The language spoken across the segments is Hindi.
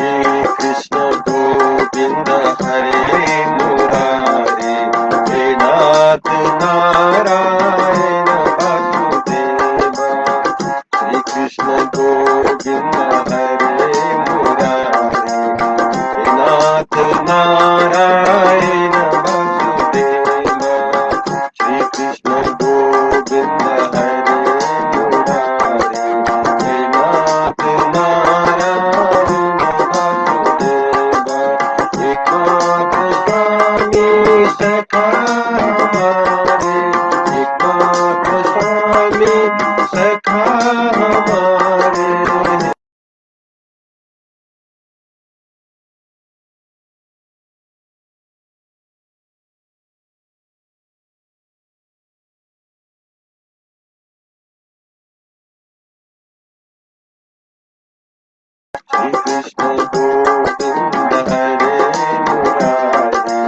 कृष्ण गोविंद हरे मुरारे, हे नाथ नारायण वासुदेवा। श्री कृष्ण गोविंद हरे मुरारे, हे नाथ नारायण वासुदेवा। श्री कृष्ण गोविंद हरे मुरारे, हे नाथ नारायण वासुदेवा। एकमात्र स्वामी सखा हमारे, एकमात्र स्वामी सखा हमारे। श्री कृष्ण गोविंद हरे मुरारे,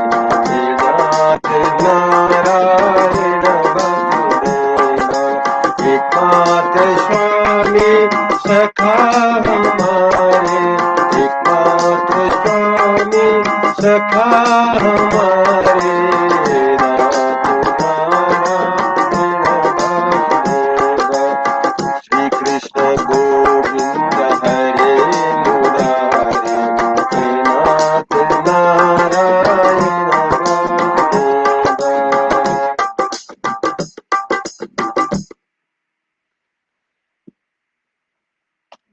हे नाथ नारायण वासुदेवा। एकमात्र स्वामी सखा हमारे, एकमात्र स्वामी सखा हमारे। नाथ नारायण वासुदेवा। श्री कृष्ण गोविंद हरे मुरारे, हे नाथ नारायण वासुदेवा।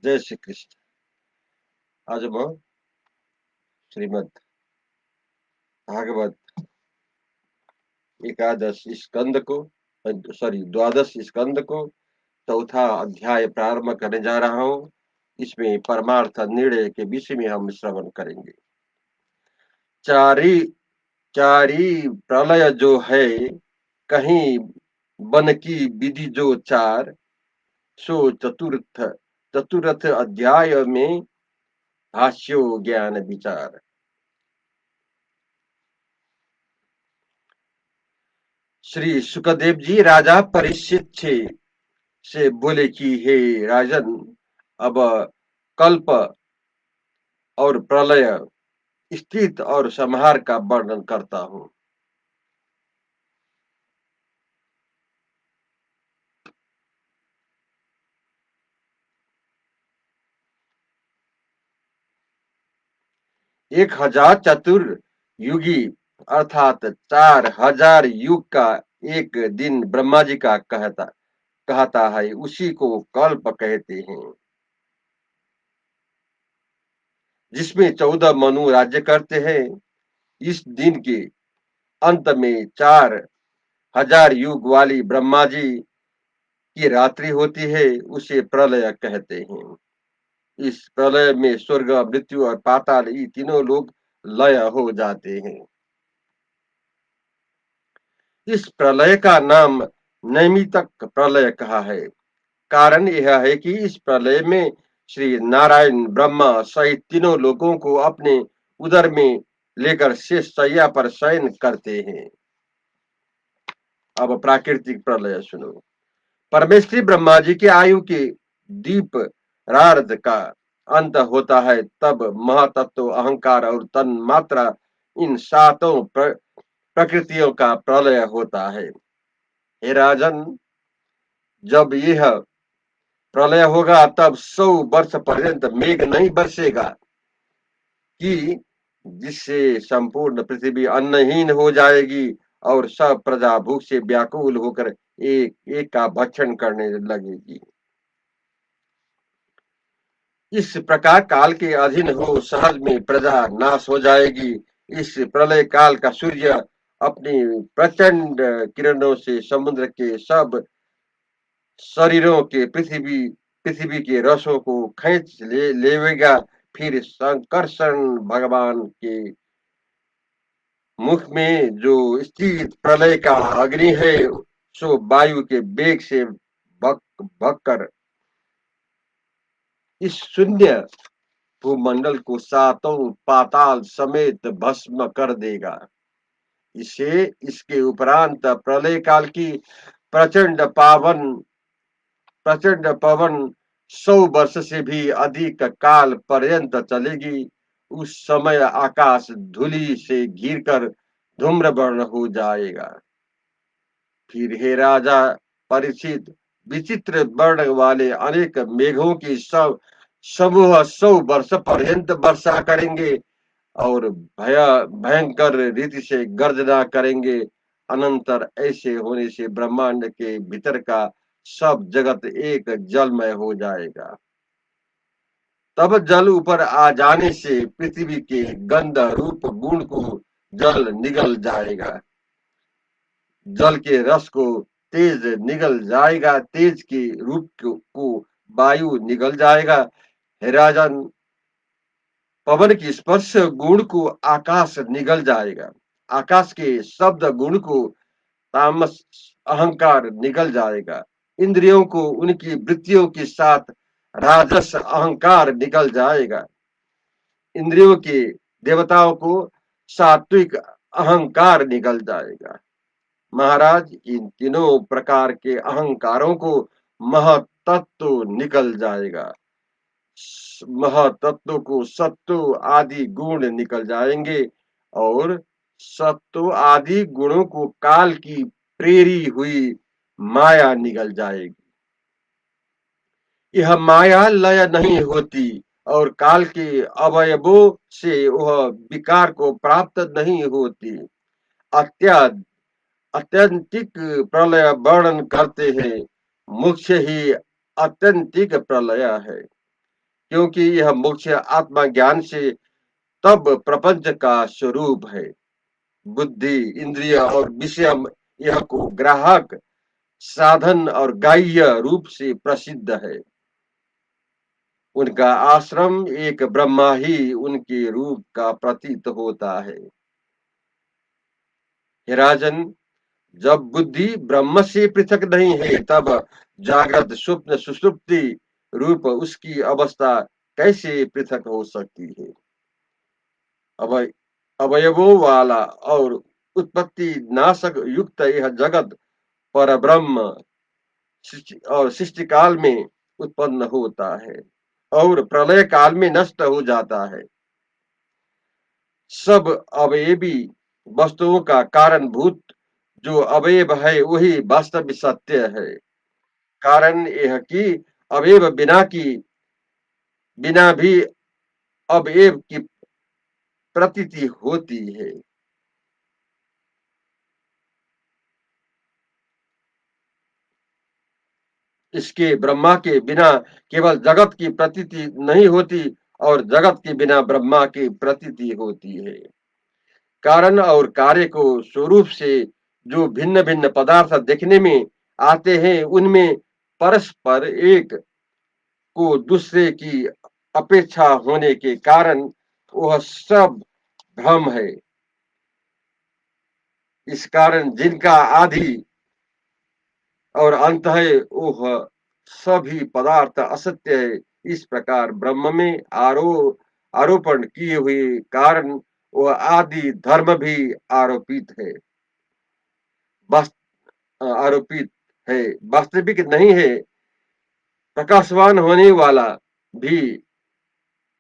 जय श्री कृष्ण। आज हम श्रीमद् भागवत एकादश स्कंद को द्वादश स्कंद को चौथा अध्याय प्रारंभ करने जा रहा हूँ। इसमें परमार्थ निर्णय के विषय में हम श्रवण करेंगे। चारी चारी प्रलय जो है, कहीं बन की विधि जो चार, सो चतुर्थ अध्याय में भाष्यो ज्ञान विचार। श्री सुखदेव जी राजा परीक्षित से बोले कि हे राजन, अब कल्प और प्रलय, स्थिति और संहार का वर्णन करता हूँ। एक हजार चतुर्युगी अर्थात 4000 युग का एक दिन ब्रह्मा जी का कहता है, उसी को कल्प कहते हैं, जिसमें 14 मनु राज्य करते हैं। इस दिन के अंत में 4000 युग वाली ब्रह्मा जी की रात्रि होती है, उसे प्रलय कहते हैं। इस प्रलय में स्वर्ग, मृत्यु और पाताल, ये तीनों लोग लय हो जाते हैं। इस प्रलय का नाम नैमित्तिक प्रलय कहा है। कारण यह है कि इस प्रलय में श्री नारायण ब्रह्मा सहित तीनों लोगों को अपने उदर में लेकर शेष शैया पर शयन करते हैं। अब प्राकृतिक प्रलय सुनो। परमेश्वरी ब्रह्मा जी की आयु के दीप रार्ध का अंत होता है, तब महतत्व, अहंकार और तन मात्रा, इन सातों प्रकृतियों का प्रलय होता है। हे राजन, जब यह प्रलय होगा तब 100 वर्ष पर्यंत मेघ नहीं बरसेगा, कि जिससे संपूर्ण पृथ्वी अन्नहीन हो जाएगी और सब प्रजा भूख से व्याकुल होकर एक एक का भक्षण करने लगेगी। इस प्रकार काल के अधीन हो सहज में प्रजा नाश हो जाएगी। इस प्रलय काल का सूर्य अपनी प्रचंड किरणों से समुद्र के सब शरीरों के पृथ्वी के रसों को खींच लेगा। फिर संकर्षण भगवान के मुख में जो स्थित प्रलय का अग्नि है, सो वायु के वेग से भक भक्कर इस शून्य भूमंडल को सातों पाताल समेत भस्म कर देगा। इसके उपरांत प्रलय काल की प्रचंड पवन 100 वर्ष से भी अधिक काल पर्यंत चलेगी। उस समय आकाश धूलि से घिरकर धूम्रवर्ण हो जाएगा। फिर हे राजा परीक्षित, विचित्र वर्ण वाले अनेक मेघों की सब समूह 100 वर्ष पर्यंत वर्षा करेंगे और भयंकर रीति से गर्जना करेंगे। अनंतर ऐसे होने से ब्रह्मांड के भीतर का सब जगत एक जलमय हो जाएगा। तब जल ऊपर आ जाने से पृथ्वी के गंध रूप गुण को जल निगल जाएगा। जल के रस को तेज निगल जाएगा, तेज के रूप को वायु निगल जाएगा। हे राजन, पवन की स्पर्श गुण को आकाश निगल जाएगा। आकाश के शब्द गुण को तामस अहंकार निगल जाएगा। इंद्रियों को उनकी वृत्तियों के साथ राजस अहंकार निगल जाएगा। इंद्रियों के देवताओं को सात्विक अहंकार निगल जाएगा। महाराज, इन तीनों प्रकार के अहंकारों को महतत्व निकल जाएगा। महातत्व को सत्व आदि गुण निकल जाएंगे और सत्व आदि गुणों को काल की प्रेरी हुई माया निकल जाएगी। यह माया लय नहीं होती और काल के अवयवों से वह विकार को प्राप्त नहीं होती। अत्याद अत्यंतिक प्रलय वर्णन करते हैं। मोक्ष ही अत्यंतिक प्रलय है, क्योंकि यह मोक्ष आत्मा ज्ञान से तब प्रपंच का स्वरूप है। बुद्धि, इंद्रिय और विषय यह को ग्राहक, साधन और ग्राह्य रूप से प्रसिद्ध है। उनका आश्रम एक ब्रह्मा ही उनके रूप का प्रतीत होता है। हे राजन, जब बुद्धि ब्रह्म से पृथक नहीं है, तब जागृत स्वप्न सुषुप्ति रूप उसकी अवस्था कैसे पृथक हो सकती है। अवयवों वाला और उत्पत्ति नाशक युक्त यह जगत पर ब्रह्म और सृष्टि काल में उत्पन्न होता है और प्रलय काल में नष्ट हो जाता है। सब अवयवी वस्तुओं का कारणभूत जो अवयव है वही वास्तविक सत्य है। कारण यह कि अवयव बिना भी अवयव की प्रतीति होती है। इसके ब्रह्मा के बिना केवल जगत की प्रतीति नहीं होती और जगत के बिना ब्रह्मा की प्रतीति होती है। कारण और कार्य को स्वरूप से जो भिन्न भिन्न पदार्थ देखने में आते हैं, उनमें परस्पर एक को दूसरे की अपेक्षा होने के कारण वह सब भ्रम है। इस कारण जिनका आदि और अंत है, वह सभी पदार्थ असत्य है। इस प्रकार ब्रह्म में आरोपण किए हुए कारण वह आदि धर्म भी आरोपित है, आरोपित है, वास्तविक नहीं है। प्रकाशवान होने वाला भी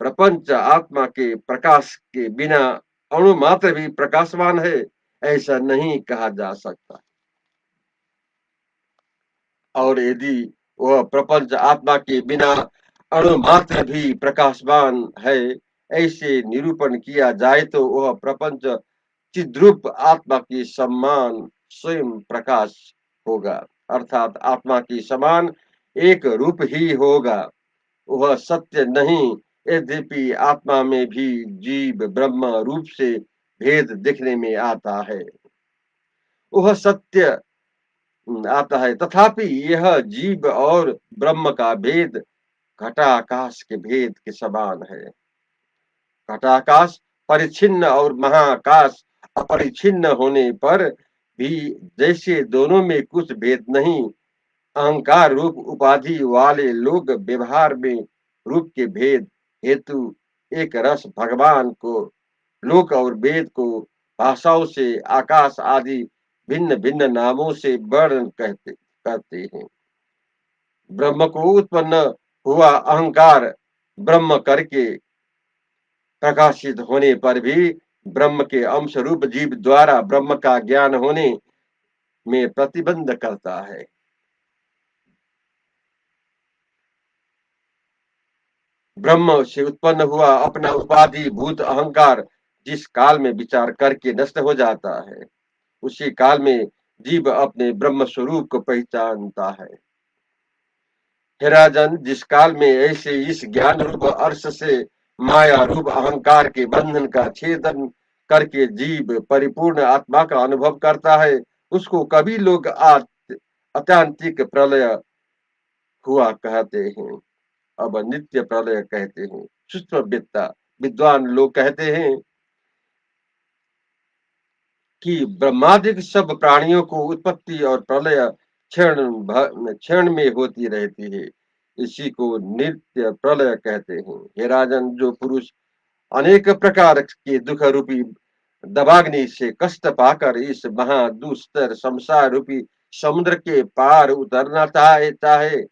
प्रपंच आत्मा के प्रकाश के बिना अणु मात्र भी प्रकाशवान है, ऐसा नहीं कहा जा सकता। और यदि वह प्रपंच आत्मा के बिना अणु मात्र भी प्रकाशवान है, ऐसे निरूपण किया जाए तो वह प्रपंच चिद्रूप आत्मा के समान स्वयं प्रकाश होगा, अर्थात आत्मा के समान एक रूप ही होगा। वह सत्य नहीं, यद्यपि आत्मा में भी जीव ब्रह्म रूप से भेद दिखने में आता है। वह सत्य आता है, तथापि यह जीव और ब्रह्म का भेद घटाकाश के भेद के समान है। घटाकाश परिच्छिन्न और महाकाश अपरिच्छिन्न होने पर भी जैसे दोनों में कुछ भेद नहीं, अहंकार रूप उपाधि वाले लोग व्यवहार में रूप के भेद हेतु एक रस भगवान को लोक और वेद को भाषाओं से आकाश आदि भिन्न भिन्न नामों से वर्णन कहते करते हैं। ब्रह्म को उत्पन्न हुआ अहंकार ब्रह्म करके प्रकाशित होने पर भी ब्रह्म के अंश रूप जीव द्वारा ब्रह्म का ज्ञान होने में प्रतिबंध करता है। ब्रह्म से उत्पन्न हुआ अपना उपाधि भूत अहंकार जिस काल में विचार करके नष्ट हो जाता है, उसी काल में जीव अपने ब्रह्म स्वरूप को पहचानता है। हे राजन, जिस काल में ऐसे इस ज्ञान रूप अर्श से माया रूप अहंकार के बंधन का छेदन करके जीव परिपूर्ण आत्मा का अनुभव करता है, उसको कभी लोग अत्यांतिक प्रलय हुआ कहते हैं, अब नित्य प्रलय कहते हैं। सूक्ष्म विद्वान लोग कहते हैं कि ब्रह्मादिक सब प्राणियों को उत्पत्ति और प्रलय क्षण में होती रहती है, इसी को नित्य प्रलय कहते हैं। हे राजन, जो पुरुष अनेक प्रकार के दुख रूपी दबाग्नि से कष्ट पाकर इस महादुस्तर संसार रूपी समुद्र के पार उतरना चाहे,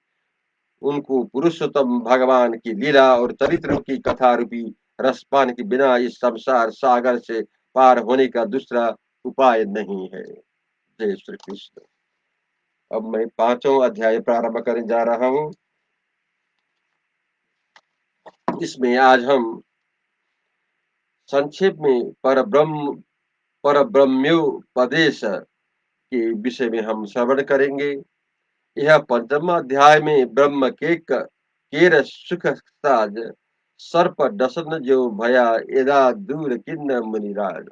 उनको पुरुषोत्तम भगवान की लीला और चरित्रों की कथा रूपी रसपान के बिना इस संसार सागर से पार होने का दूसरा उपाय नहीं है। जय श्री कृष्ण। अब मैं 5वां अध्याय प्रारंभ करने जा रहा हूँ। इसमें आज हम संक्षेप में परब्रह्म्योपदेश के विषय में हम श्रवण करेंगे। यह 5वां अध्याय में ब्रह्म केर सुख साज सर्प दसन जो भया एदा दूर किन्न मुनिराज।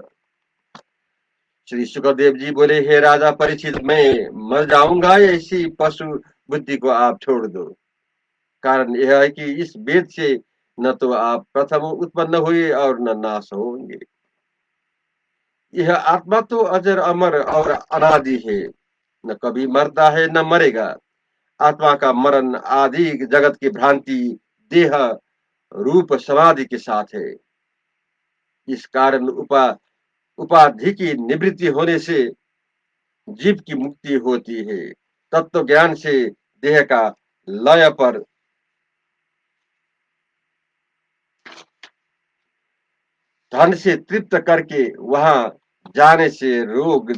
श्री सुखदेव जी बोले, हे राजा परीक्षित, मैं मर जाऊंगा, ऐसी पशु बुद्धि को आप छोड़ दो। कारण यह है कि इस वेद से न तो आप प्रथम उत्पन्न हुए और न नाश होंगे। यह आत्मा तो अजर अमर और अनादि है, न कभी मरता है न मरेगा। आत्मा का मरण आदि जगत की भ्रांति देह रूप समाधि के साथ है। इस कारण उपाधि की निवृत्ति होने से जीव की मुक्ति होती है। तत्व ज्ञान से देह का लय पर धन से तृप्त करके वहां जाने से रोक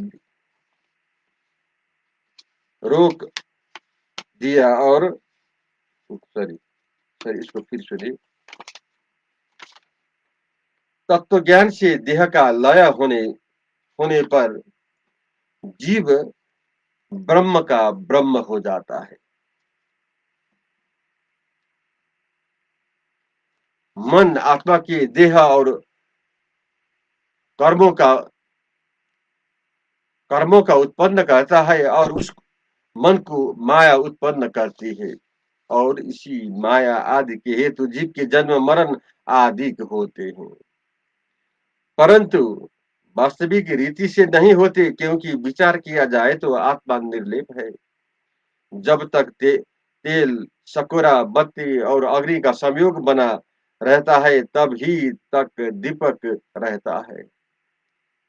दिया और सॉरी सॉरी इसको फिर सुनिए। तत्व ज्ञान से देह का लय होने पर जीव ब्रह्म का ब्रह्म हो जाता है। मन आत्मा के देह और कर्मों का उत्पन्न करता है और उस मन को माया उत्पन्न करती है, और इसी माया आदि के हेतु जीव के जन्म मरण आदि होते हैं, परंतु वास्तविक रीति से नहीं होते, क्योंकि विचार किया जाए तो आत्मा निर्लेप है। जब तक तेल सकोरा बत्ती और अग्नि का संयोग बना रहता है तब ही तक दीपक रहता है।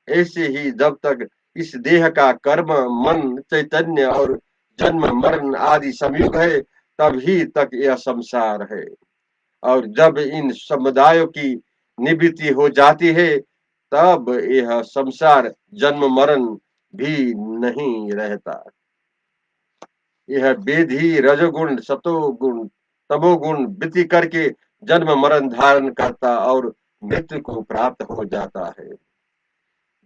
ऐसे ही जब तक इस देह का कर्म मन चैतन्य और जन्म मरण आदि संयोग है तब ही तक यह संसार है, और जब इन समुदायों की निवृत्ति हो जाती है तब यह संसार जन्म मरण भी नहीं रहता। यह वेद ही रजोगुण सतोगुण तमोगुण वृद्धि करके जन्म मरण धारण करता और मृत्यु को प्राप्त हो जाता है।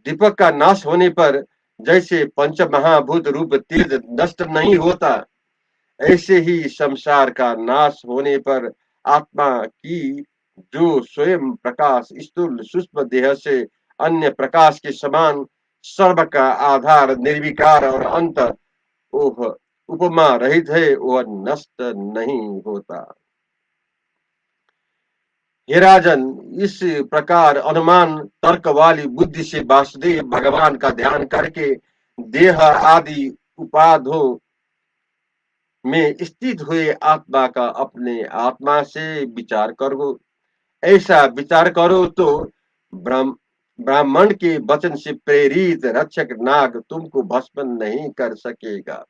दीपक का नाश होने पर जैसे पंच महाभूत रूप तेज नष्ट नहीं होता, ऐसे ही संसार का नाश होने पर आत्मा की जो स्वयं प्रकाश स्थूल सूक्ष्म देह से अन्य प्रकाश के समान सर्व का आधार निर्विकार और अंत ओह उपमा रहित है, वह नष्ट नहीं होता। हे राजन, इस प्रकार अनुमान तर्क वाली बुद्धि से वासुदेव भगवान का ध्यान करके देह आदि उपाधों में स्थित हुए आत्मा का अपने आत्मा से विचार करो। ऐसा विचार करो तो ब्राह्मण के वचन से प्रेरित रक्षक नाग तुमको भस्म नहीं कर सकेगा।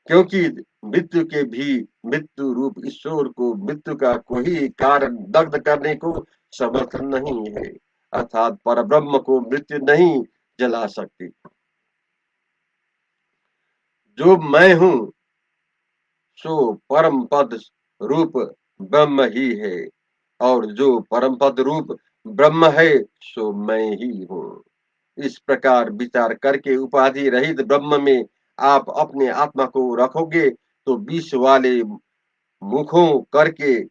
क्योंकि मृत्यु के भी मृत्यु रूप ईश्वर को मृत्यु का कोई कारण दग्ध करने को समर्थ नहीं है, अर्थात परब्रह्म को मृत्यु नहीं जला सकती। जो मैं हूँ सो परम पद रूप ब्रह्म ही है, और जो परम पद रूप ब्रह्म है सो मैं ही हूँ। इस प्रकार विचार करके उपाधि रहित ब्रह्म में आप अपने आत्मा को रखोगे तो विष वाले मुखों करके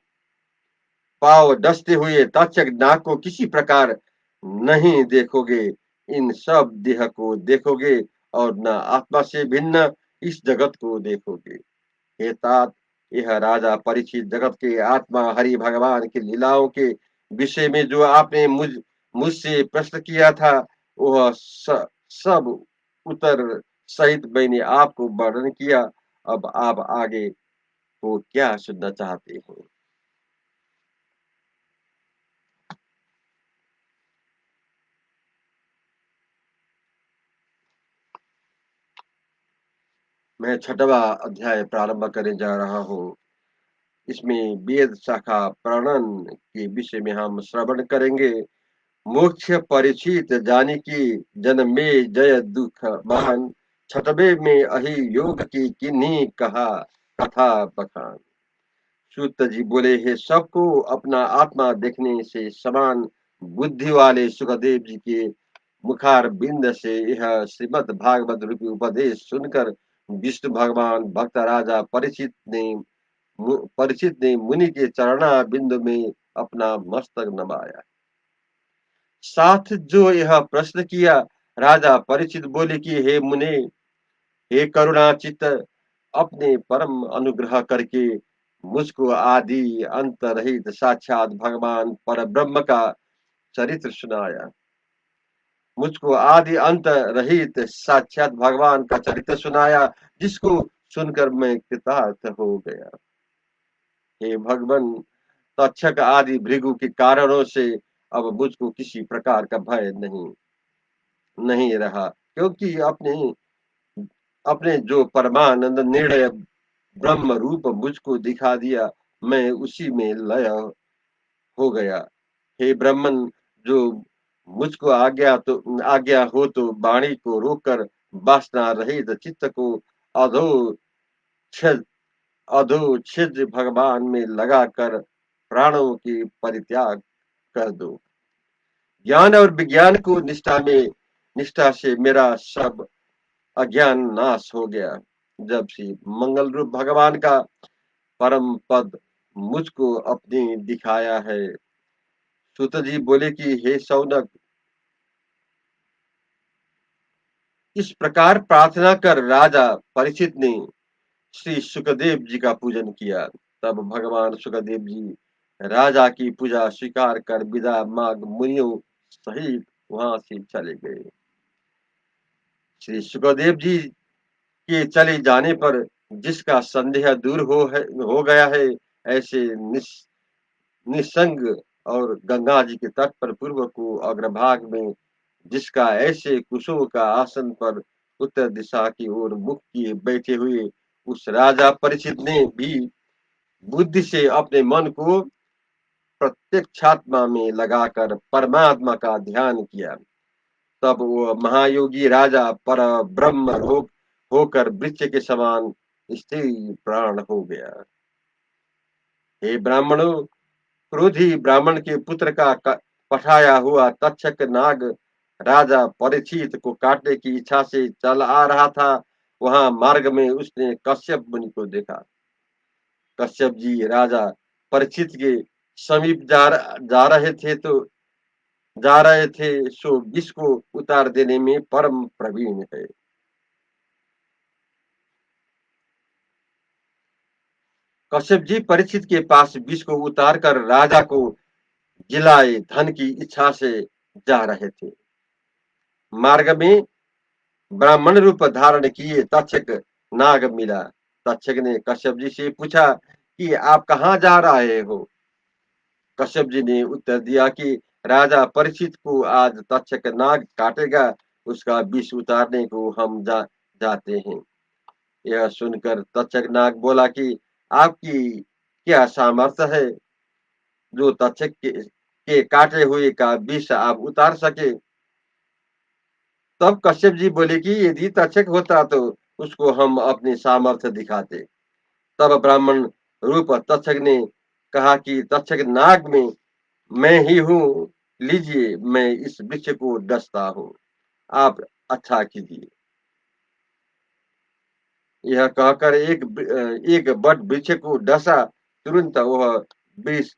पाव डसते हुए तक्षक नाग को किसी प्रकार नहीं देखोगे, इन सब देह को देखोगे और न आत्मा से भिन्न इस जगत को देखोगे। हे तात, यह राजा परीक्षित जगत के आत्मा हरि भगवान की लीलाओं के विषय में जो आपने मुझसे प्रश्न किया था, वह सब उत्तर सहित मैंने आपको वर्णन किया। अब आप आगे को क्या सुनना चाहते हैं? मैं छठवा अध्याय प्रारंभ करने जा रहा हूँ। इसमें वेद शाखा प्रणन के विषय में हम श्रवण करेंगे। मोक्ष परिचित जानी की जन में जय दुख मान, छठवे में अहि योग की किन्हीं कहा कथा बखान। सूत जी बोले, हे सबको अपना आत्मा देखने से समान बुद्धि वाले सुखदेव जी के मुखार बिंद से यह श्रीमद् भागवत रूपी उपदेश सुनकर विष्णु भगवान भक्त राजा परीक्षित ने मुनि के चरणा बिंदु में अपना मस्तक नवाया। साथ जो यह प्रश्न किया, राजा परीक्षित बोले कि हे मुने, हे करुणा चित्त, अपने परम अनुग्रह करके मुझको आदि अंत रहित साक्षात भगवान पर ब्रह्म का चरित्र सुनाया। मुझको आदि अंत रहित साक्षात भगवान का चरित्र सुनाया, जिसको सुनकर मैं कृतार्थ हो गया। हे भगवान, तक्षक आदि भृगु के कारणों से अब मुझको किसी प्रकार का भय नहीं नहीं रहा, क्योंकि अपने अपने जो परमानंद निर्णय ब्रह्म रूप मुझको दिखा दिया, मैं उसी में लय हो गया। हे ब्रह्मन, जो मुझको आज्ञा हो तो वाणी को रोककर वासना रहित चित्त को अधो छेद अधोछिद भगवान में लगाकर प्राणों की परित्याग कर दो। ज्ञान और विज्ञान को निष्ठा से मेरा सब अज्ञान नाश हो गया। जब से मंगल रूप भगवान का परम पद मुझको अपने दिखाया है। सूत जी बोले कि हे सौनक, इस प्रकार प्रार्थना कर राजा परीक्षित ने श्री सुखदेव जी का पूजन किया। तब भगवान सुखदेव जी राजा की पूजा स्वीकार कर विदा मांग मुनियों सहित वहां से चले गए। श्री सुखदेव जी के चले जाने पर जिसका संदेह दूर हो गया है, ऐसे निसंग और गंगा जी के तट पर पूर्व को अग्रभाग में जिसका ऐसे कुशों का आसन पर उत्तर दिशा की ओर मुख किए बैठे हुए उस राजा परीक्षित ने भी बुद्धि से अपने मन को प्रत्यक्षात्मा में लगाकर परमात्मा का ध्यान किया। तब वो महायोगी राजा पर ब्रह्म होकर वृक्ष के समान स्थिर प्राण हो गया। हे ब्राह्मणों, क्रोधी ब्राह्मण के पुत्र का पठाया हुआ तक्षक नाग राजा परीक्षित को काटने की इच्छा से चल आ रहा था। वहां मार्ग में उसने कश्यप मुनि को देखा। कश्यप जी राजा परीक्षित के समीप जा रहे थे, सो विष को उतार देने में परम प्रवीण है। कश्यप जी परीक्षित के पास विष को उतार कर राजा को जिलाए धन की इच्छा से जा रहे थे। मार्ग में ब्राह्मण रूप धारण किए तक्षक नाग मिला। तक्षक ने कश्यप जी से पूछा कि आप कहाँ जा रहे हो? कश्यप जी ने उत्तर दिया कि राजा परीक्षित को आज तक्षक नाग काटेगा, उसका विष उतारने को हम जाते हैं। यह सुनकर तक्षक नाग बोला कि आपकी क्या सामर्थ्य है जो तक्षक के काटे हुए का विष आप उतार सके। तब कश्यप जी बोले कि यदि तक्षक होता तो उसको हम अपनी सामर्थ्य दिखाते। तब ब्राह्मण रूप तक्षक ने कहा कि तक्षक नाग में मैं ही हूँ, लीजिए मैं इस वृक्ष को डसता हूँ, आप अच्छा कीजिए। यह कहकर एक बट वृक्ष को डसा, तुरंत वह वृक्ष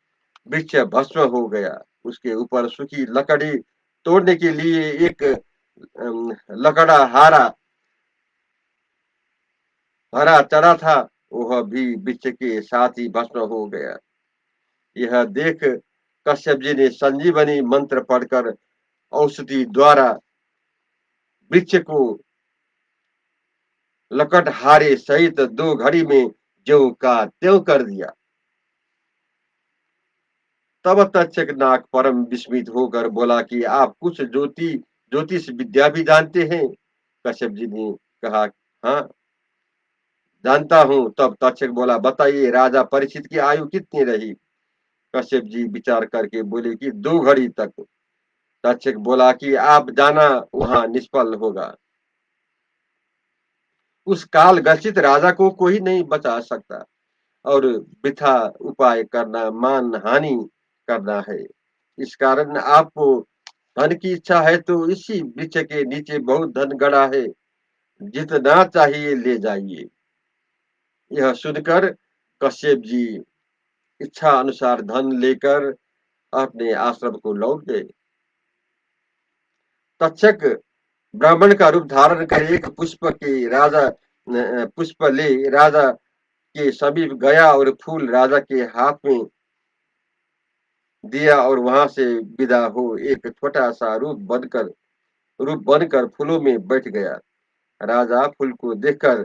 वृक्ष भस्म हो गया। उसके ऊपर सूखी लकड़ी तोड़ने के लिए एक लकड़ा हारा हरा चढ़ा था, वह भी वृक्ष के साथ ही भस्म हो गया। यह देख कश्यप जी ने संजीवनी मंत्र पढ़कर औषधि द्वारा वृक्ष को लकड़हारे सहित 2 घड़ी में ज्यों का त्यों कर दिया। तब तक्षक नाग परम विस्मित होकर बोला कि आप कुछ ज्योतिष विद्या भी जानते हैं। कश्यप जी ने कहा, हाँ जानता हूँ। तब तक्षक बोला, बताइए राजा परीक्षित की आयु कितनी रही। कश्यप जी विचार करके बोले कि 2 घड़ी तक। तक्षक बोला कि आप जाना वहां निष्फल होगा, उस काल ग्रसित राजा को कोई नहीं बचा सकता और वृथा उपाय करना मान हानि करना है। इस कारण आपको धन की इच्छा है तो इसी वृक्ष के नीचे बहुत धन गड़ा है, जितना चाहिए ले जाइए। यह सुनकर कश्यप जी इच्छा अनुसार धन लेकर अपने आश्रम को लौट गए। तक्षक ब्राह्मण का रूप धारण कर एक पुष्प ले राजा के समीप गया और फूल राजा के हाथ में दिया और वहां से विदा हो एक छोटा सा रूप बनकर फूलों में बैठ गया। राजा फूल को देखकर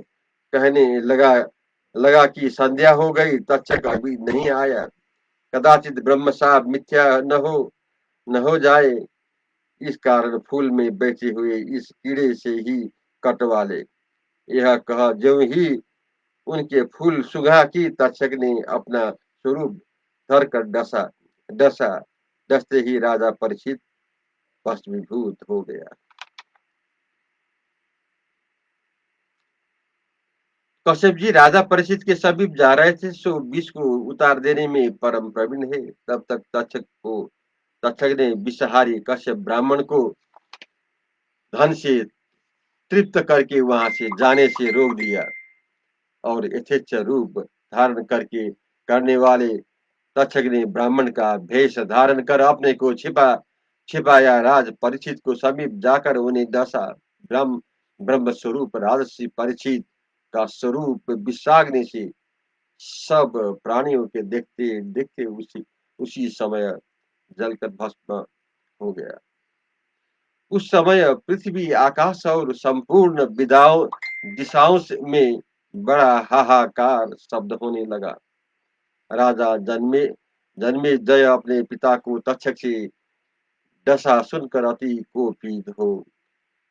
कहने लगा कि संध्या हो गई, तक्षक अभी नहीं आया, कदाचित ब्रह्म साहब मिथ्या न हो जाए, इस कारण फूल में बैठे हुए इस कीड़े से ही कटवा ले। यह कह ज्यों ही उनके फूल सुंघा की तक्षक ने अपना स्वरूप धर कर डसा डसते ही राजा परीक्षित भस्मीभूत हो गया। कश्यप जी राजा परीक्षित के समीप जा रहे थे, सो विष को उतार देने में परम प्रवीण है। तब तक तक्षक ने विषहारी कश्यप ब्राह्मण को धन से तृप्त करके वहां से जाने से रोक दिया और यथेच्छ रूप धारण करने वाले तक्षक ने ब्राह्मण का भेष धारण कर अपने को छिपाया राज परीक्षित को समीप जाकर उन्हें दशा। ब्रह्म ब्रह्म स्वरूप राजसी परीक्षित का स्वरूप विषाग्नि से सब प्राणियों के देखते देखते उसी उसी समय जलकर भस्म हो गया। उस समय पृथ्वी आकाश और संपूर्ण दिशाओं में बड़ा हाहाकार शब्द होने लगा। राजा जन्मे जय अपने पिता को तक्षक से दशा सुनकर अति कोपित हो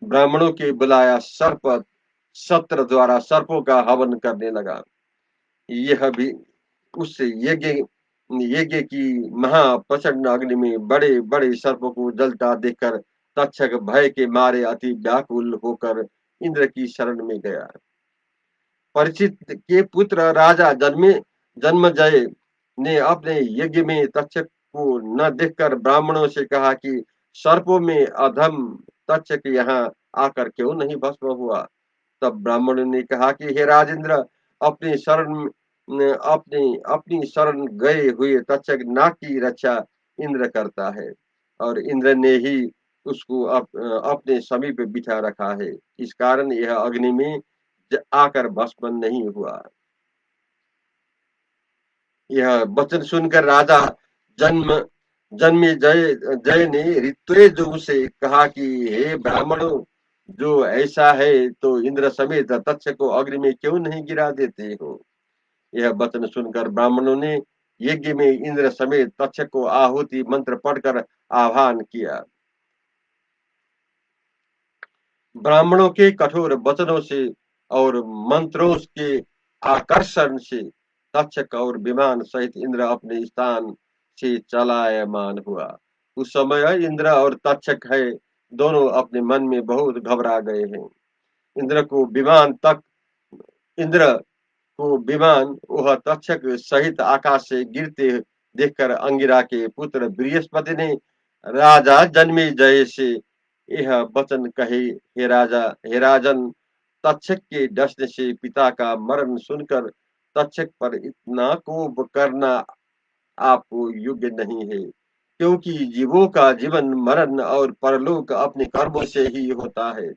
ब्राह्मणों के बुलाया सर्प सत्र द्वारा सर्पों का हवन करने लगा। यह भी उस यज्ञ की महाप्रचंड अग्नि में बड़े बड़े सर्पों को जलता देखकर तक्षक भय के मारे अति व्याकुल होकर इंद्र की शरण में गया। परीक्षित के पुत्र राजा जन्मजय ने अपने यज्ञ में तक्षक को न देखकर ब्राह्मणों से कहा कि सर्पों में अधम तक्षक यहाँ आकर क्यों नहीं भस्म हुआ। तब ब्राह्मणों ने कहा कि हे राजेंद्र, अपनी शरण अपनी शरण गए हुए तक्षक नाग की रक्षा इंद्र करता है और इंद्र ने ही उसको अपने समीप बिठा रखा है, इस कारण यह अग्नि में आकर भस्म नहीं हुआ। यह वचन सुनकर राजा जन्म जन्मे जय जय ने ऋत्वेजों से कहा कि हे ब्राह्मणों, जो ऐसा है तो इंद्र समेत तक्षक को अग्नि में क्यों नहीं गिरा देते हो। यह वचन सुनकर ब्राह्मणों ने यज्ञ में इंद्र समेत तक्षक को आहुति मंत्र पढ़कर आह्वान किया। ब्राह्मणों के कठोर वचनों से और मंत्रों के आकर्षण से तक्षक और विमान सहित इंद्र अपने स्थान से चलायमान हुआ। उस समय इंद्र और तक्षक है दोनों अपने मन में बहुत घबरा गए हैं। इंद्र को विमान तक इंद्र को विमान वह तक्षक सहित आकाश से गिरते देखकर अंगिरा के पुत्र बृहस्पति ने राजा जन्मेजय से यह वचन कहे, हे राजन, तक्षक के डसने से पिता का मरण सुनकर तक्षक पर इतना कोप करना आपको योग्य नहीं है, क्योंकि जीवों का जीवन मरण और परलोक अपने कर्मों से ही होता है।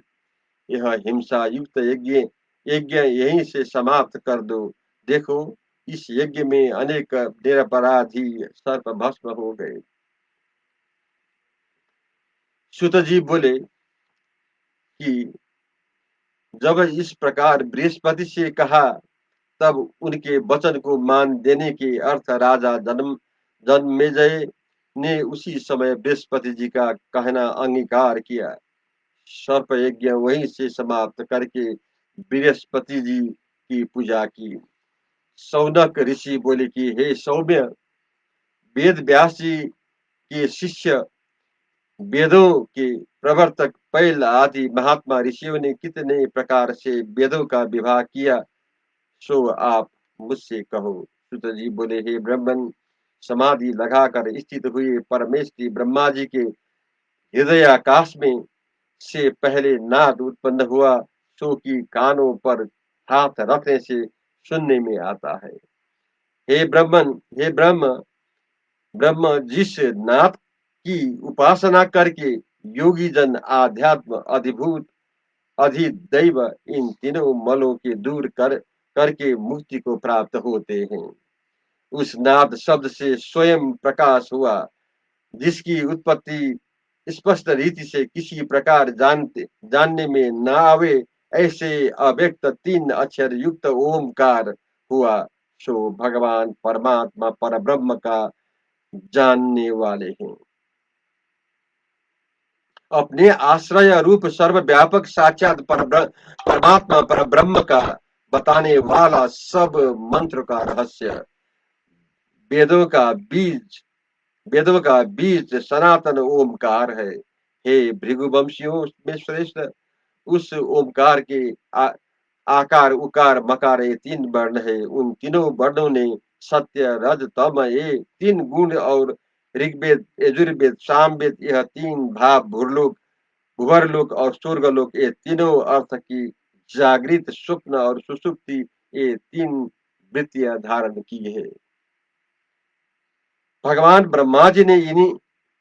यह हिंसा युक्त यज्ञ यज्ञ यहीं से समाप्त कर दो। देखो, इस यज्ञ में अनेक निरपराधी सर्प भस्म हो गए। सुत जी बोले कि जब इस प्रकार बृहस्पति से कहा, तब उनके वचन को मान देने के अर्थ राजा जन्मेजय ने उसी समय बृहस्पति जी का कहना अंगीकार किया। सर्प यज्ञ वहीं से समाप्त करके बृहस्पति जी की पूजा की। सौनक ऋषि बोले कि हे सौम्य, वेद व्यास जी के शिष्य, वेदों के प्रवर्तक पैल आदि महात्मा ऋषियों ने कितने प्रकार से वेदों का विवाह किया, सो आप मुझसे कहो। सुत जी बोले, हे ब्रह्मन, समाधि लगाकर स्थित हुए परमेश्वरी ब्रह्मा जी के हृदयाकाश में से पहले नाद उत्पन्न हुआ, सो कि कानों पर हाथ रखने से सुनने में आता है। हे ब्रह्मन, हे ब्रह्म, ब्रह्म जिस नाथ की उपासना करके योगी जन आध्यात्म, अधिभूत, अधिदैव इन तीनों मलों के दूर करके मुक्ति को प्राप्त होते हैं, उस नाद शब्द से स्वयं प्रकाश हुआ, जिसकी उत्पत्ति स्पष्ट रीति से किसी प्रकार जानने में न आवे, ऐसे अव्यक्त तीन अक्षर युक्त ओमकार हुआ, सो भगवान परमात्मा परब्रह्म का जानने वाले हैं। अपने आश्रय रूप सर्वव्यापक साक्षात परमात्मा परब्रह्म का बताने वाला सब मंत्र का रहस्य, वेदों का बीज वेदों का बीज सनातन ओमकार है। हे भृगुवंशियों में श्रेष्ठ, उस ओमकार के आकार उकार मकार ये तीन वर्ण है। उन तीनों वर्णों ने सत्य रज तम ये तीन गुण और ऋग्वेद यजुर्वेद सामवेद यह तीन भाव भूवर्लोक और स्वर्गलोक ये तीनों अर्थ की जागृत स्वप्न और सुषुप्ति ये तीन वृत्तियां धारण की है। भगवान ब्रह्मा जी ने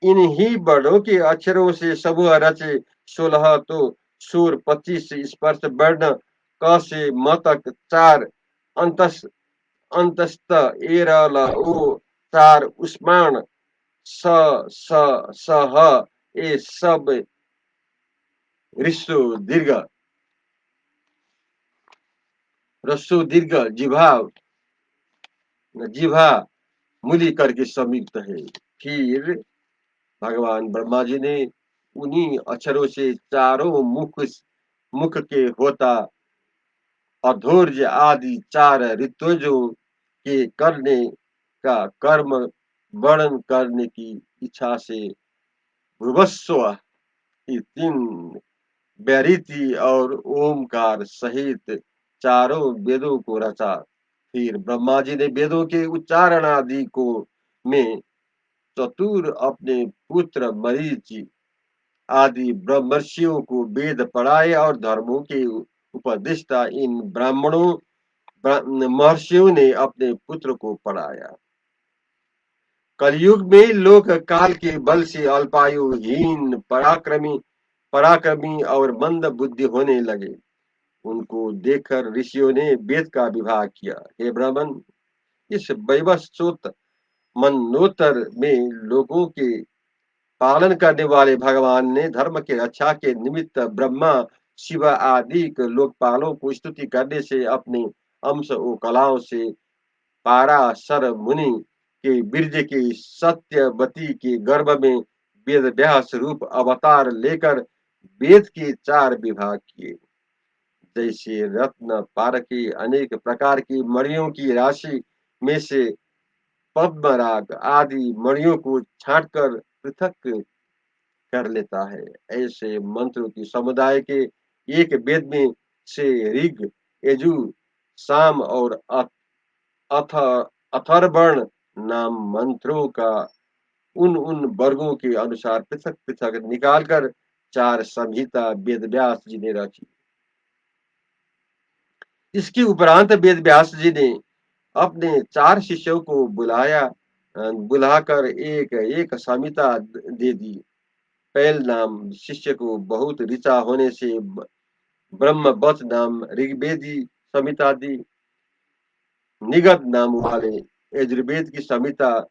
इन्हीं वर्णों के अक्षरों से समूह रचे। 16 तो सूर, 25 स्पर्श वर्ण, क से म तक 4 अंतस अंतस्त एरल ओ 4 उस्माण स स सह ये सब रस्सु दीर्घ जिभा मूली करके संयुक्त है। फिर भगवान ब्रह्मा जी ने उन्हीं अक्षरों से चारों मुख के होता अधोर्ज आदि 4 ऋतुजों के करने का कर्म वर्णन करने की इच्छा से भुवस्व की 3 बैरिति और ओमकार सहित चारों वेदों को रचा। फिर ब्रह्मा जी ने वेदों के उच्चारण आदि को में चतुर अपने पुत्र मरीचि आदि ब्रह्मर्षियों को वेद पढ़ाए और धर्मों के उपदेष्टा इन महर्षियों ने अपने पुत्र को पढ़ाया। कलयुग में लोक काल के बल से अल्पायुहीन पराक्रमी और मंद बुद्धि होने लगे। उनको देखकर ऋषियों ने वेद का विभाग किया। हे ब्राह्मण, इस वैवस्वत मनोत्तर में लोगों के पालन करने वाले भगवान ने धर्म के रक्षा के निमित्त ब्रह्मा शिव आदि लोकपालों को स्तुति करने से अपने अंश और कलाओं से पाराशर मुनि के बीर्ज के सत्यवती के गर्भ में वेद व्यास रूप अवतार लेकर वेद के 4 विभाग किए। जैसे रत्न पारखी अनेक प्रकार की मणियों की राशि में से पद्मराग आदि मणियों को छांटकर पृथक कर लेता है। ऐसे मंत्रों की समुदाय के एक वेद में से ऋग, यजु, साम और अथ अथर्वण नाम मंत्रों का उन उन वर्गों के अनुसार पृथक पृथक निकालकर चार संहिता वेद व्यास जी ने रची। इसके उपरांत वेद व्यास जी ने अपने चार शिष्यों को बुलाकर एक एक संहिता दे दी। पहल नाम शिष्य को बहुत ऋचा होने से ब्रह्मवच नाम ऋग्वेदी संहिता दी। निगत नाम वाले यजुर्वेद की संहिता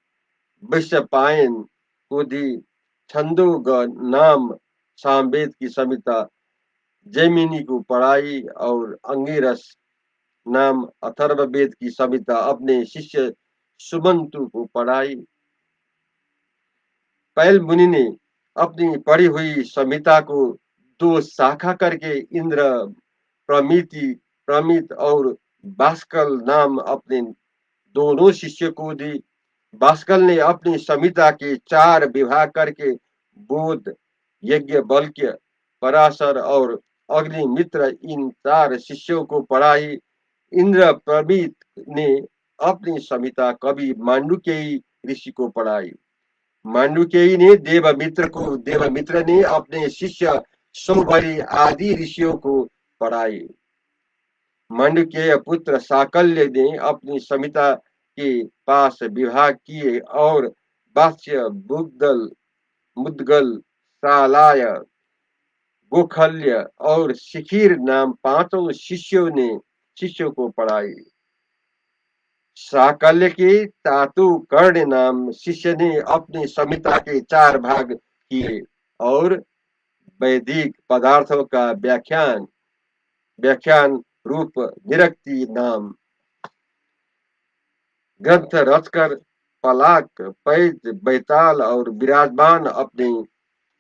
वैशंपायन को दी। छंदोग नाम सामवेद की संहिता जैमिनी को पढ़ाई और अंगिरस नाम अथर्ववेद की संहिता अपने शिष्य सुमंतु को पढ़ाई। पैल मुनि ने अपनी पढ़ी हुई संहिता को दो शाखा करके इंद्र, प्रमिति प्रमित और बाष्कल नाम अपने दोनों शिष्य को दी। बाष्कल ने अपनी संहिता के चार विभाग करके बोध, यज्ञवल्क्य, पराशर और अग्निमित्र इन चार शिष्यों को पढ़ाई। इंद्र प्रमित ने अपनी संहिता कवि मांडुक्यी ऋषि को पढ़ाई। मांडुक्यी ने देवमित्र ने अपने शिष्य सौभरी आदि ऋषियों को पढ़ाई। मांडुक्य पुत्र साकल्य ने अपनी संहिता के पास विभाग किए और वात्स्य, मुद्गल, सालाय, गोखल्य और शिखिर नाम पांचों शिष्यों को पढ़ाई। साकल्य के तातु कर्ण नाम शिष्य ने अपनी संहिता के चार भाग किए और वैदिक पदार्थों का व्याख्यान रूप निरक्ति नाम ग्रंथ रचकर पलाक, पैज, बैताल और विराजमान अपने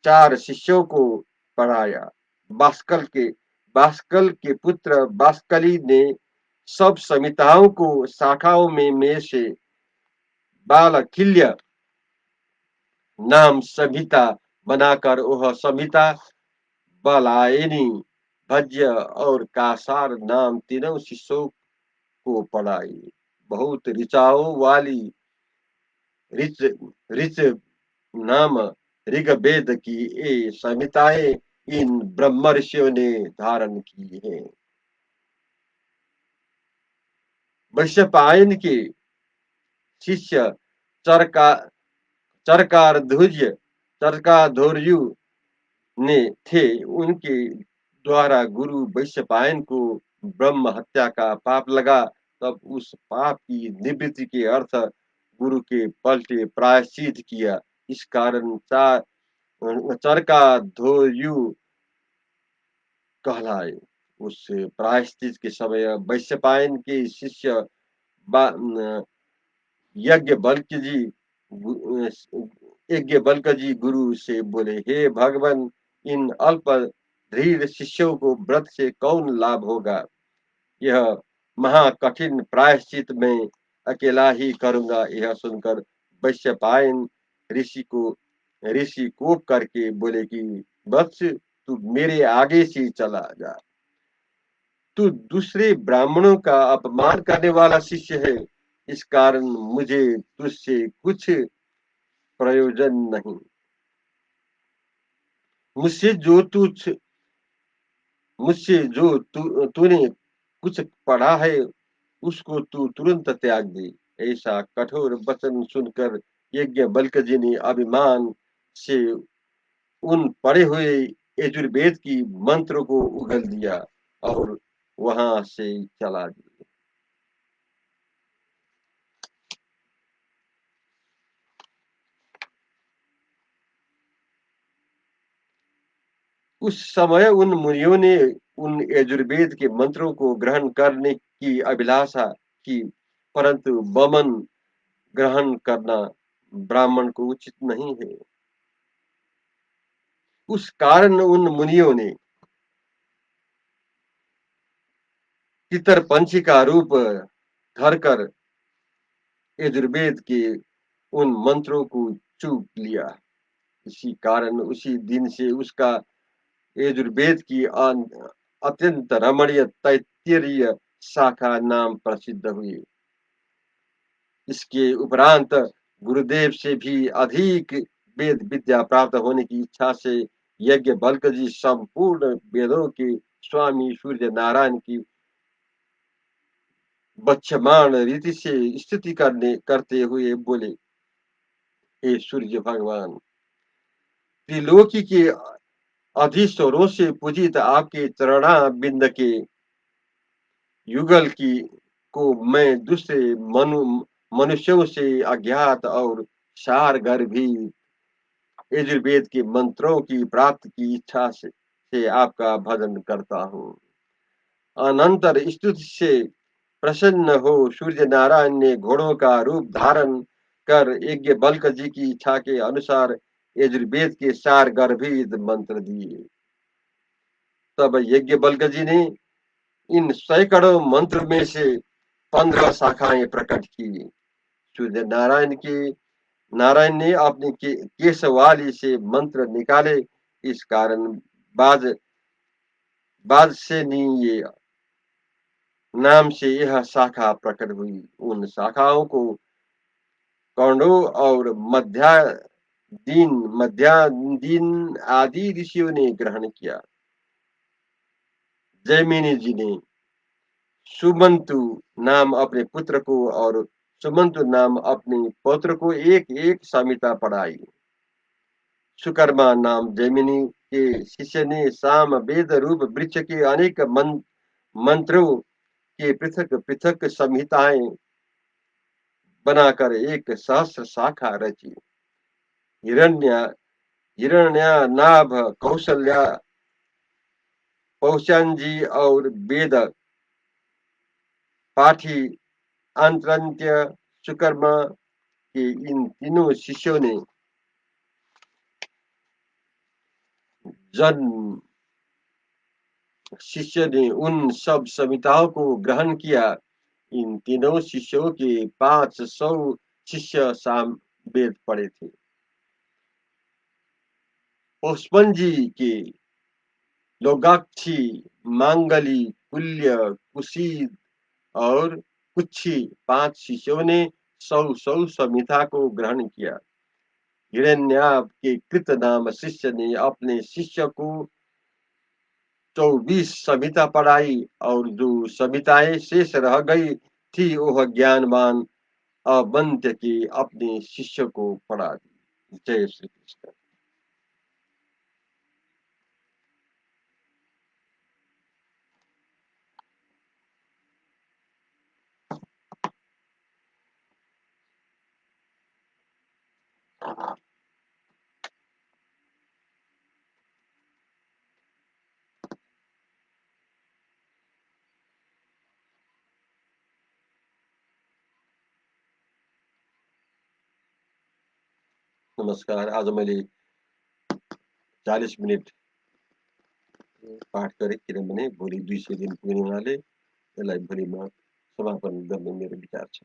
चार शिष्यों को पढ़ाया। बाष्कल के पुत्र बाष्कली ने सब संहिताओं को शाखाओं में से बालकिल्य नाम संहिता बनाकर वह संहिता बलायनी, भज्य और कासार नाम तीनों शिष्यों को पढ़ाई। बहुत ऋचाओं वाली ऋच ऋच नाम ऋग्वेद की ये संहिताएं इन ब्रह्मर्षियों ने धारण की हैं। वैशंपायन के शिष्य चरका चरकाध्वर्यु ने थे। उनके द्वारा गुरु वैशंपायन को ब्रह्म हत्या का पाप लगा। तब उस पाप की निवृत्ति के अर्थ गुरु के पलटे प्रायश्चित किया। इस कारण चरकाध्वर्यु कहलाए। उस प्रायश्चित के समय वैशंपायन के शिष्य यज्ञवल्क्य जी गुरु से बोले, हे भगवान, इन अल्प धीर शिष्यों को व्रत से कौन लाभ होगा? यह महाकठिन प्रायश्चित मैं अकेला ही करूंगा। यह सुनकर वैशंपायन ऋषि कोप करके बोले कि वत्स, तू मेरे आगे से चला जा। तू दूसरे ब्राह्मणों का अपमान करने वाला शिष्य है। इस कारण मुझे तुझसे कुछ प्रयोजन नहीं। मुझसे तूने कुछ पढ़ा है उसको तू तुरंत त्याग दे। ऐसा कठोर वचन सुनकर यज्ञवल्क्य जी ने अभिमान से उन पढ़े हुए यजुर्वेद की मंत्र को उगल दिया और वहां से चला दिया। उस समय उन मुनियों ने उन यजुर्वेद के मंत्रों को ग्रहण करने की अभिलाषा की, परंतु वमन ग्रहण करना ब्राह्मण को उचित नहीं है। उस कारण उन मुनियों ने तितर पंछी का रूप धरकर यजुर्वेद के उन मंत्रों को चूक लिया। इसी कारण उसी दिन से उसका यजुर्वेद की अत्यंत रमणीय तैत्तिरीय शाखा नाम प्रसिद्ध हुई। इसके उपरांत गुरुदेव से भी अधिक वेद विद्या प्राप्त होने की इच्छा से यज्ञ बल्क जी संपूर्ण वेदों के स्वामी सूर्य नारायण की बच्चमान रीति से स्तुति करते हुए बोले, हे सूर्य भगवान, त्रिलोकी के अधीश्वरों से पूजित आपके चरणा बिंद के युगल की को मैं दूसरे मनुष्यों से अज्ञात और सार गर्भी यजुर्वेद के मंत्रों की प्राप्ति की इच्छा से आपका भजन करता हूँ। अनंतर स्तुति से प्रसन्न हो सूर्य नारायण ने घोड़ों का रूप धारण कर यज्ञ बल्क जी की इच्छा के अनुसार यजुर्वेद के सार गर्भित मंत्र दिए। तब यज्ञ बल्क जी ने इन सैकड़ों मंत्र में से 15 शाखाएं प्रकट की। सूर्य नारायण ने अपने केशवाली से मंत्र निकाले। इस कारण बाज बादशेनीय नाम से यह शाखा प्रकट हुई। उन शाखाओं को कौंडो और मध्यादीन आदि ऋषियों ने ग्रहण किया। जैमिनी जी ने सुमंतु नाम अपने पुत्र को और सुमंतु नाम अपने पौत्र को एक एक संहिता पढ़ाई। सुकर्मा नाम जैमिनी के शिष्य ने साम वेद रूप वृक्ष के अनेक मंत्रों के पृथक पृथक संहिताएं बनाकर एक सहस्र शाखा रची। हिरण्य हिरण्यानाभ कौशल्या पौषांजी और वेद पाठी अंत्रन्त्य सुकर्मा के इन तीनों शिष्य ने उन सब संहिताओं को ग्रहण किया। इन तीनों शिष्यों के 500 शिष्य साम वेद पढ़े थे। पुष्पन जी के लोगाक्षी, मांगली, कुल्य, कुशीद और कुच्छी 5 शिष्यों ने 100 संहिता को ग्रहण किया। हिरण्याब के कृत नाम शिष्य ने अपने शिष्य को 24 संहिता पढ़ाई और जो संहिताएं शेष रह गई थी वह ज्ञानवान अवंत्य के अपने शिष्य को पढ़ा दी। जय श्री कृष्ण। नमस्कार। आज मैले 40 मिनट पाठ गरेँ किनभने भोलि 200 दिन पुग्ने हुनाले यसलाई भोलि म समापन गर्ने मेरो विचार छ।